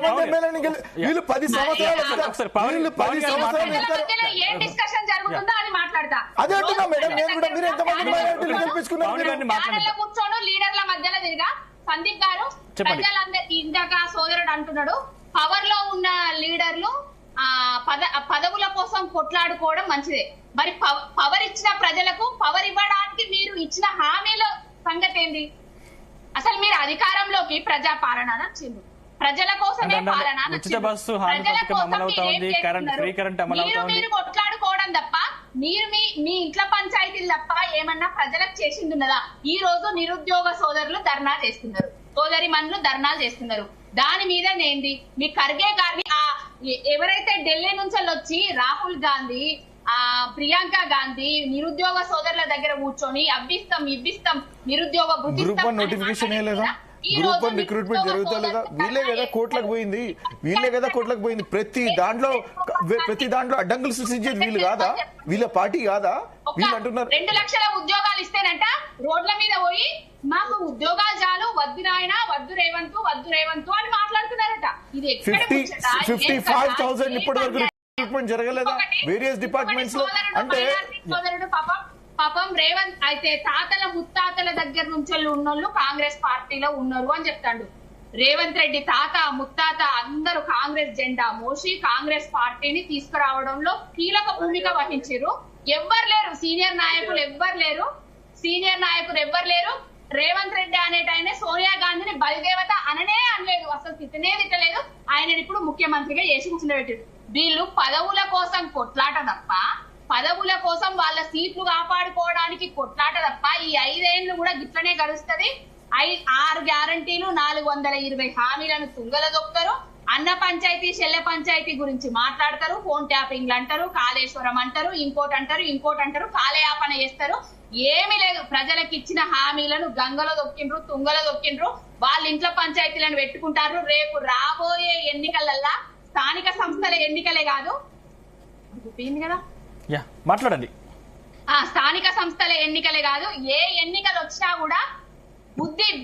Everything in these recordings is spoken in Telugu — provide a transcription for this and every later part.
ఎంతమంది ఎమ్మెల్యేని వీళ్ళు 10 సంవత్సరాలు అదే అంటున్నా మేడం. నేను కూడా మీరు ఎంతమంది మైనారిటీలు గెలిపించుకున్నారు? కూర్చోను లీడర్ల మధ్యలో తిరిగా సందీప్ గారు ఇందాక సోదరుడు అంటున్నాడు పవర్ లో ఉన్న లీడర్లు పదవుల కోసం కొట్లాడుకోవడం మంచిదే. మరి పవర్ ఇచ్చిన ప్రజలకు పవర్ ఇవ్వడానికి మీరు ఇచ్చిన హామీల సంగతి ఏంది? అసలు మీరు అధికారంలోకి ప్రజా పాలన నచ్చింది, ప్రజల కోసమే పాలన మీరు కొట్లాడుకోవడం తప్ప మీరు మీ ఇంట్లో పంచాయతీలు తప్ప ఏమన్నా ప్రజలకు చేసింది ఉన్నదా? ఈ రోజు నిరుద్యోగ సోదరులు ధర్నా చేస్తున్నారు, సోదరి మనులు ధర్నాలు చేస్తున్నారు. దాని మీద నేంది మీ ఖర్గే గారిని ఎవరైతే ఢిల్లీ నుంచి వచ్చి రాహుల్ గాంధీ ప్రియాంక గాంధీ నిరుద్యోగ సోదరుల దగ్గర కూర్చొని ఇవ్విస్తాం నిరుద్యోగ నోటిఫికేషన్ గ్రూప్ 1 రిక్రూట్మెంట్ జరుగుతలేదా? వీళ్ళే కదా కోట్లకు పోయింది. ప్రతి దాంట్లో అడ్డంకులు సృష్టించేది వీళ్ళు కాదా? వీళ్ళ పార్టీ కాదా? వీళ్ళు అంటున్నారు 2 లక్షల ఉద్యోగాలు ఇస్తేనంట రోడ్ల మీద పోయి మాకు ఉద్యోగాలు చాలు, వద్దు నాయన, వద్దు రేవంత్ అని మాట్లాడుతున్నారట. ఇది 55,000 ఇప్పటి వరకు రిక్రూట్మెంట్ జరగలేదా వేరియస్ డిపార్ట్మెంట్స్ లో? అంటే పాపం రేవంత్ అయితే తాతల ముత్తాతల దగ్గర నుంచి ఉన్నోళ్ళు కాంగ్రెస్ పార్టీలో ఉన్నారు అని చెప్తాడు. రేవంత్ రెడ్డి తాత ముత్తాత అందరూ కాంగ్రెస్ జెండా మోసి కాంగ్రెస్ పార్టీని తీసుకురావడంలో కీలక భూమిక వహించారు. ఎవ్వరు లేరు సీనియర్ నాయకులు, ఎవ్వరు లేరు. రేవంత్ రెడ్డి అనేటైనా సోనియా గాంధీని బలిదేవత అనలేదు, అసలు తిట్టలేదు. ఆయన ఇప్పుడు ముఖ్యమంత్రిగా చేసి కూర్చుండబెట్టారు. వీళ్ళు పదవుల కోసం కొట్లాట తప్ప, పదవుల కోసం వాళ్ళ సీట్లు కాపాడుకోవడానికి కొట్లాట తప్ప ఈ 5 ఏళ్లు కూడా గిట్లనే గడుస్తుంది. 6 గ్యారంటీలు 420 హామీలను తుంగల దొక్కుతారు. అన్న పంచాయతీ చెల్లె పంచాయతీ గురించి మాట్లాడతారు, ఫోన్ ట్యాపింగ్లు అంటారు, కాళేశ్వరం అంటారు, ఇంకోటి అంటారు, కాలయాపన చేస్తారు. ఏమీ లేదు. ప్రజలకు ఇచ్చిన హామీలను గంగలో దొక్కిండ్రు, తుంగలో దొక్కిండ్రు. వాళ్ళ ఇంట్లో పంచాయతీలను పెట్టుకుంటారు. రేపు రాబోయే ఎన్నికలల్లా స్థానిక సంస్థల ఎన్నికలే కాదు కదా మాట్లాడండి, స్థానిక సంస్థల ఎన్నికలే కాదు ఏ ఎన్నికలు వచ్చినా కూడా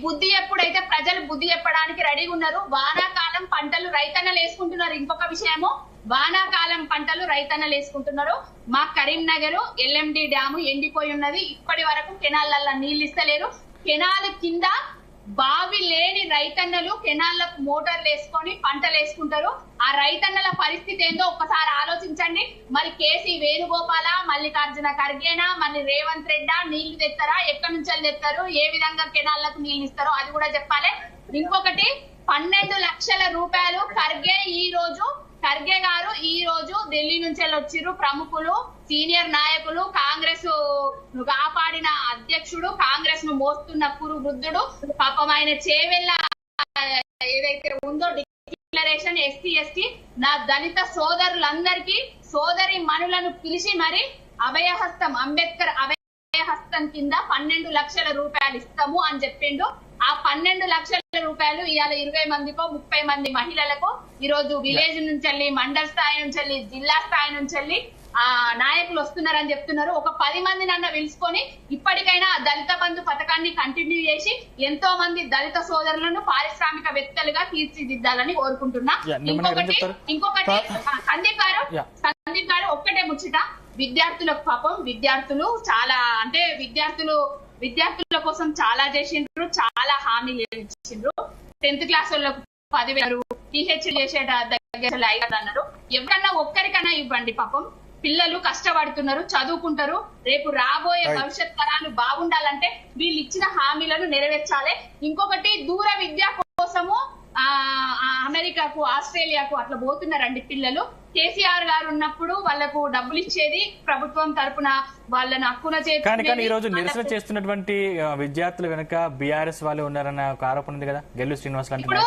బుద్ధి ఎప్పుడైతే ప్రజలు బుద్ధి చెప్పడానికి రెడీగా ఉన్నారు. వానాకాలం పంటలు రైతన్నలు వేసుకుంటున్నారు. ఇంకొక విషయము, వానాకాలం పంటలు రైతన్నలు వేసుకుంటున్నారు. మా కరీంనగర్ ఎల్ఎండి డ్యాము ఎండిపోయి ఉన్నది. ఇప్పటి వరకు కెనాలల్లో నీళ్లు ఇస్తలేరు. కెనాల్ కింద బావి లేని రైతన్నలు కెనాల్లకు మోటార్లు వేసుకొని పంటలు వేసుకుంటారు. ఆ రైతన్నల పరిస్థితి ఏందో ఒక్కసారి ఆలోచించండి. మరి కేసీ వేణుగోపాల, మల్లికార్జున ఖర్గేనా, మళ్ళీ రేవంత్ రెడ్డా నీళ్లు తెస్తారా? ఎక్కడి నుంచి తెస్తారు? ఏ విధంగా కెనాల్లకు నీళ్లు ఇస్తారో అది కూడా చెప్పాలి. ఇంకొకటి 12 లక్షల రూపాయలు ఖర్గే గారు ఈ రోజు ఢిల్లీ నుంచి వచ్చిర్రు. ప్రముఖులు, సీనియర్ నాయకులు, కాంగ్రెస్ కాపాడిన అధ్యక్షుడు, కాంగ్రెస్ ను మోస్తున్న వృద్ధుడు, పాపం ఆయన చేవెళ్ళ ఏదైతే ఉందో డిక్లరేషన్ ఎస్టీ నా దళిత సోదరులందరికీ సోదరి మనులను పిలిచి మరి అభయహస్తం అంబేద్కర్ అభయహస్తం కింద 12 లక్షల రూపాయలు ఇస్తాము అని చెప్పిండు. ఆ 12 లక్షల రూపాయలు ఇవాళ 20 మందికో 30 మంది మహిళలకు ఈ రోజు విలేజ్ నుంచి మండల స్థాయి నుంచి జిల్లా స్థాయి నుంచి నాయకులు వస్తున్నారని చెప్తున్నారు. ఒక 10 మందిని అన్న పిలుచుకొని ఇప్పటికైనా దళిత బంధు పథకాన్ని కంటిన్యూ చేసి ఎంతో మంది దళిత సోదరులను పారిశ్రామికవేత్తలుగా తీర్చిదిద్దాలని కోరుకుంటున్నా. ఇంకొకటి సందీప్ గారు ఒక్కటే ముచ్చట, విద్యార్థులకు పాపం విద్యార్థులు చాలా అంటే విద్యార్థుల కోసం చాలా చేసిండ్రు, చాలా హామీలు ఇచ్చిండ్రు. 10th క్లాస్ వాళ్ళకు 10,000, PhD చేసే దగ్గర 5,000 అన్నారు. ఎవరన్నా ఒక్కరికన్నా ఇవ్వండి. పాపం పిల్లలు కష్టపడుతున్నారు, చదువుకుంటారు. రేపు రాబోయే భవిష్యత్ తరాలు బాగుండాలంటే వీళ్ళు ఇచ్చిన హామీలను నెరవేర్చాలి. ఇంకొకటి దూర విద్య కోసము అమెరికాకు, ఆస్ట్రేలియాకు అట్లా పోతున్నారండి పిల్లలు. కేసీఆర్ గారు ఉన్నప్పుడు వాళ్లకు డబ్బులు ఇచ్చేది ప్రభుత్వం తరపున, వాళ్ళని హక్కున కానీ ఈ రోజు నిరసన చేస్తున్నటువంటి విద్యార్థులు వెనుక బీఆర్ఎస్ వాళ్ళు ఉన్నారన్న ఒక ఆరోపణ ఉంది కదా. గెల్లు శ్రీనివాస్ ఇప్పుడు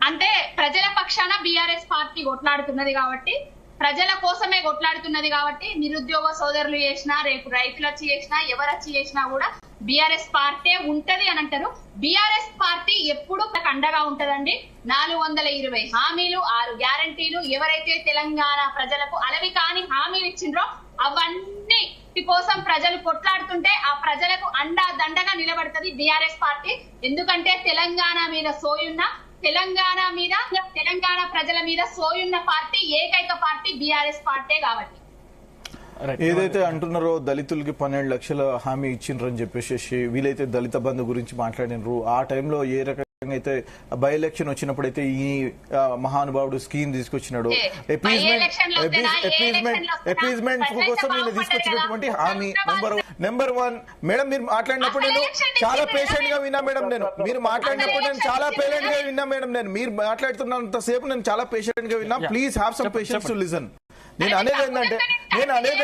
అంటే ప్రజల పక్షాన బీఆర్ఎస్ పార్టీ కొట్లాడుతున్నది కాబట్టి, ప్రజల కోసమే కొట్లాడుతున్నది కాబట్టి నిరుద్యోగ సోదరులు చేసినా, రేపు రైతులు వచ్చి చేసినా, ఎవరు వచ్చి చేసినా కూడా బీఆర్ఎస్ పార్టీ ఉంటది అని అంటారు. బీఆర్ఎస్ పార్టీ ఎప్పుడు అండగా ఉంటదండి. 420 హామీలు, 6 గ్యారంటీలు, ఎవరైతే తెలంగాణ ప్రజలకు అలవి కాని హామీలు ఇచ్చిండ్రో అవన్నీ కోసం ప్రజలు కొట్లాడుతుంటే ఆ ప్రజలకు అండా దండగా నిలబడుతుంది బీఆర్ఎస్ పార్టీ. ఎందుకంటే తెలంగాణ మీద సోయున్న, తెలంగాణ ప్రజల మీద సోయున్న పార్టీ ఏకైక పార్టీ బీఆర్ఎస్ పార్టీ కాబట్టి ఏదైతే అంటున్నారో దళితులకి 12 లక్షల హామీ ఇచ్చిండ్రని చెప్పేసి వీలైతే దళిత బంధు గురించి మాట్లాడినరు. ఆ టైంలో ఏ రకంగా అయితే బై ఎలక్షన్ వచ్చినప్పుడైతే ఈ మహానుభావుడు స్కీమ్ తీసుకొచ్చినాడు, అపీజ్మెంట్ కోసం నేను తీసుకొచ్చినటువంటి హామీ నెంబర్ 1. మేడం మీరు మాట్లాడినప్పుడు నేను చాలా పేషెంట్ గా విన్నా మేడం. మీరు మాట్లాడినప్పుడు నేను చాలా పేషెంట్ గా విన్నా మేడం. మీరు మాట్లాడుతున్నంత సేపు నేను చాలా పేషెంట్ గా విన్నా. Please have some patience to listen. నేను అనేది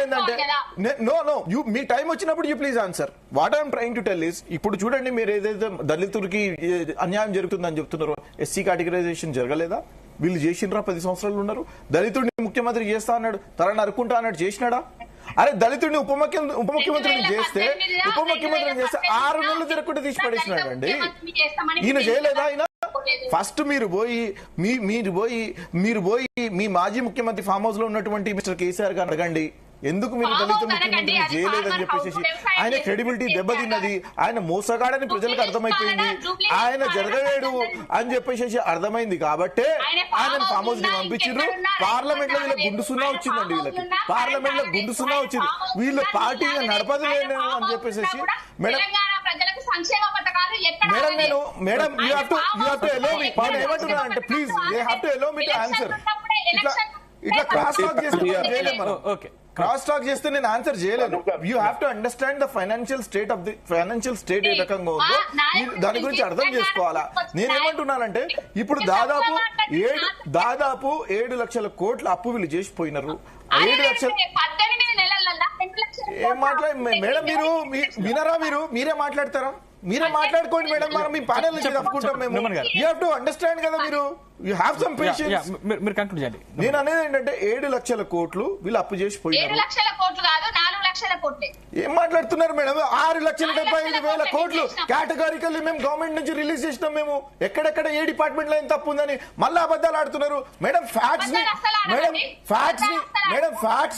ఏంటంటే నో మీ టైం వచ్చినప్పుడు you please answer. What I'm trying to tell is, ఇప్పుడు చూడండి మీరు ఏదైతే దళితులకి అన్యాయం జరుగుతుందని చెప్తున్నారో, ఎస్సీ కేటగిరైజేషన్ జరగలేదా? వీళ్ళు చేసిండ్రా? 10 సంవత్సరాలు ఉన్నారు. దళితుడిని ముఖ్యమంత్రి చేస్తా అన్నాడు, తల నరుకుంటా అన్నాడు, చేసినాడా? అరే దళితుడిని ఉప ముఖ్యమంత్రిని చేస్తే 6 నెలలు తిరగకుండా తీసి పడేసినాడు అండి. ఈయన చేయలేదా? ఆయన ఫస్ట్ మీరు పోయి మీ మాజీ ముఖ్యమంత్రి ఫామ్ హౌస్ లో ఉన్నటువంటి మిస్టర్ కేసీఆర్ గారు అడగండి, ఎందుకు మీరు దళిత ముఖ్యమంత్రి చేయలేదని చెప్పేసి. ఆయన క్రెడిబిలిటీ దెబ్బతిన్నది, ఆయన మోసగాడని ప్రజలకు అర్థమైపోయింది, ఆయన జరగలేడు అని చెప్పేసి అర్థమైంది కాబట్టి ఆయన ఫామ్ హౌస్ ని పంపించారు. పార్లమెంట్ లో వీళ్ళకి గుండు సున్నా వచ్చిందండి. పార్లమెంట్ లో గుండు సున్నా వచ్చింది. వీళ్ళు పార్టీ నడపదు అని చెప్పేసి madam you have to allow me. నేను ఏమంటున్నా అంటే please they have to allow me to answer. ఇట్లా క్రాస్ టాక్ చేస్తే చేయలేము మనం. క్రాస్ టాక్ చేస్తే నేను ఆన్సర్ చేయలేను. You have to understand the financial state ఏ రకంగా ఉందో దాని గురించి అర్థం చేసుకోవాలా. నేనేమంటున్నానంటే ఇప్పుడు దాదాపు 7 లక్షల కోట్ల అప్పు వీళ్ళు చేసిపోయినారు. 7 లక్షలు ఏం మాట్లాడి మేడం మీరు వినరా? మీరే మాట్లాడతారా? మీరే మాట్లాడుకోండి మేడం, మనం మీ ప్యానెల్ నుంచి తప్పుకుంటాం మేము. యూ హావ్ టు అండర్స్టాండ్ కదా, మీరు యూ హావ్ సమ్ పేషెన్స్. మీరు కంక్లూడ్ చేయండి. నేను అనేది ఏంటంటే 7 లక్షల కోట్లు వీళ్ళు అప్పు చేసి పోయినారు. 7 లక్షల కోట్లు కాదు, 4 లక్షల కోట్లే. ఏం మాట్లాడుతున్నారు మేడం? 6,75,000 కోట్లు కేటగారికల్లీ మేము గవర్నమెంట్ నుంచి రిలీజ్ చేసినాం. మేము ఎక్కడెక్కడ ఏ డిపార్ట్మెంట్ లో ఏం తప్పు ఉందని మళ్ళీ అబద్ధాలు ఆడుతున్నారు మేడం. ఫ్యాక్ట్స్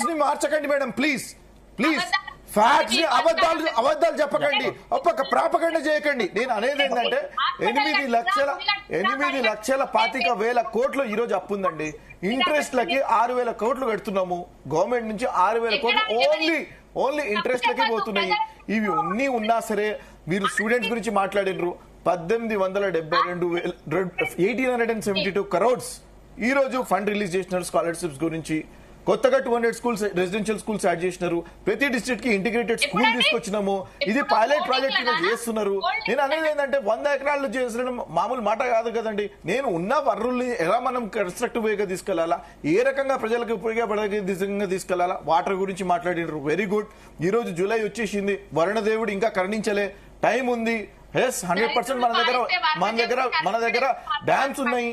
ని మార్చకండి మేడం, ప్లీజ్. ఫ్యాక్ట్స్ ని అబద్ధాలు చెప్పకండి, ఒక్క ప్రాపగండ చేయకండి. నేను అనేది ఏంటంటే 8,25,000 కోట్లు ఈ రోజు అప్పు ఉందండి. ఇంట్రెస్ట్ లకి 6,000 కోట్లు కడుతున్నాము. గవర్నమెంట్ నుంచి 6,000 కోట్లు ఓన్లీ ఇంట్రెస్ట్ లకి పోతున్నాయి. ఇవి అన్ని ఉన్నా సరే మీరు స్టూడెంట్స్ గురించి మాట్లాడినరు. 1872 crores ఈ రోజు ఫండ్ రిలీజ్ చేసినారు స్కాలర్షిప్స్ గురించి. కొత్తగా 200 స్కూల్స్, రెసిడెన్షియల్ స్కూల్స్ యాడ్ చేసినారు. ప్రతి డిస్ట్రిక్ట్ కి ఇంటిగ్రేటెడ్ స్కూల్ తీసుకొచ్చినాము. ఇది పైలట్ ప్రాజెక్ట్ కింద చేస్తున్నారు. నేను అనేది ఏంటంటే 100 ఎకరాలు చేసిన మామూలు మాట కాదు కదండి. నేను ఉన్న వనరుల్ని ఎలా మనం కన్స్ట్రక్టివ్ వేగా తీసుకెళ్లాలా, ఏ రకంగా ప్రజలకు ఉపయోగపడే దిశగా తీసుకెళ్లాలా, వాటర్ గురించి మాట్లాడినారు. Very good. ఈ రోజు జూలై వచ్చేసింది, వరుణదేవుడు ఇంకా కరుణించలే, టైం ఉంది. 100% మన దగ్గర డ్యామ్స్ ఉన్నాయి,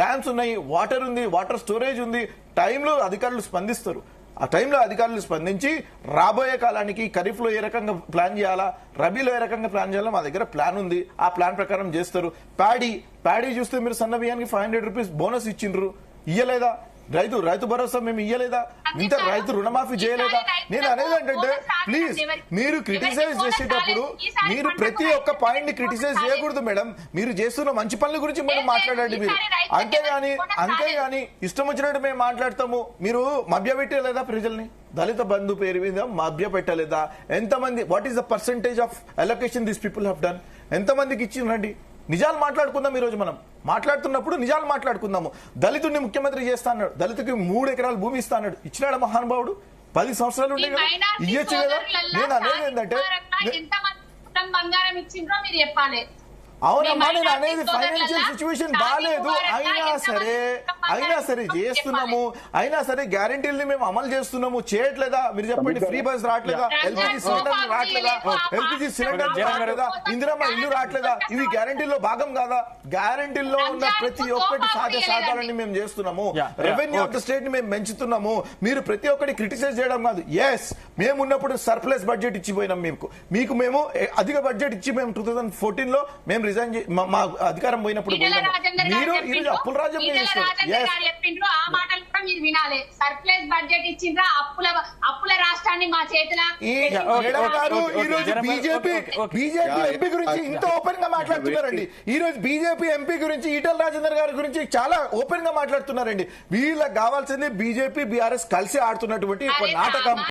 డ్యామ్స్ ఉన్నాయి, వాటర్ ఉంది, వాటర్ స్టోరేజ్ ఉంది. టైంలో అధికారులు స్పందిస్తారు. ఆ టైంలో అధికారులు స్పందించి రాబోయే కాలానికి ఖరీఫ్ లో ఏ రకంగా ప్లాన్ చేయాలా, రబీలో ఏ రకంగా ప్లాన్ చేయాలా మా దగ్గర ప్లాన్ ఉంది. ఆ ప్లాన్ ప్రకారం చేస్తారు. ప్యాడీ చూస్తే మీరు సన్న బియ్యానికి 500 రూపీస్ బోనస్ ఇచ్చిండ్రు, ఇయ్యలేదా? రైతు భరోసా మేము ఇయ్యలేదా? ఇంత రైతు రుణమాఫీ చేయలేదా? నేను అనేది ఏంటంటే ప్లీజ్ మీరు క్రిటిసైజ్ చేసేటప్పుడు మీరు ప్రతి ఒక్క పాయింట్ ని క్రిటిసైజ్ చేయకూడదు మేడం. మీరు చేస్తున్న మంచి పనుల గురించి మనం మాట్లాడండి మీరు. అంతేగాని ఇష్టం వచ్చినట్టు మేము మాట్లాడతాము. మీరు మభ్య పెట్టలేదా ప్రజల్ని? దళిత బంధు పేరు మీద మభ్య పెట్టలేదా? ఎంతమంది, what is the percentage of allocation this people have done? ఎంతమందికి ఇచ్చిండ్రండి? నిజాలు మాట్లాడుకుందాం. ఈ రోజు మనం మాట్లాడుతున్నప్పుడు నిజాలు మాట్లాడుకుందాము. దళితుడిని ముఖ్యమంత్రి చేస్తా అన్నాడు, దళితుడికి 3 ఎకరాల భూమి ఇస్తా అన్నాడు. ఇచ్చినాడు మహానుభావుడు? 10 సంవత్సరాలు ఉండే కదా, ఇయ్యొచ్చు కదా. నేను అనేది ఏంటంటే బంగారం ఇచ్చిండ్రో మీరు చెప్పాలి. అవునమ్మా, నేను అనేది ఫైనాన్షియల్ సిచ్యువేషన్ బాగాలేదు, అయినా సరే చేస్తున్నాము. అయినా సరే గ్యారంటీల్ని మేము అమలు చేస్తున్నాము. చేయట్లేదా? మీరు చెప్పండి. ఫ్రీ బస్ రావట్లేదా? ఎల్పిజి సిలిండర్ రావట్లేదా? ఇందిరమ్మ ఇల్లు రావట్లేదా? ఇవి గ్యారంటీలో భాగం కాదా? గ్యారంటీల్లో ఉన్న ప్రతి ఒక్కటి సాధ్యాలని మేము చేస్తున్నాము. రెవెన్యూ ఆఫ్ ద స్టేట్ ని మేము పెంచుతున్నాము. మీరు ప్రతి ఒక్కటి క్రిటిసైజ్ చేయడం కాదు. ఎస్, మేము ఉన్నప్పుడు సర్ప్లస్ బడ్జెట్ ఇచ్చిపోయినాం. మీకు మేము అధిక బడ్జెట్ ఇచ్చి మేము 2014 లో మేము రిజైన్ మా అధికారం పోయినప్పుడు మీరు ఈరోజు అప్పుల రాజ్యం చేస్తారు. గారు చెప్పిండ్రు ఆ మాటలు కూడా మీరు వినాలి. సర్ప్లస్ బడ్జెట్ ఇచ్చిండ్రా, అప్పుల రాష్ట్రాన్ని మా చేతిలో మేడం గారు ఈ రోజు బీజేపీ ఎంపీ గురించి ఇంత ఓపెన్ గా మాట్లాడుతున్నారండి. ఈ రోజు బీజేపీ ఎంపీ గురించి ఈటల రాజేందర్ గారి గురించి చాలా ఓపెన్ గా మాట్లాడుతున్నారండి. వీళ్ళకి కావాల్సింది బీజేపీ బీఆర్ఎస్ కలిసి ఆడుతున్నటువంటి ఒక నాటకం.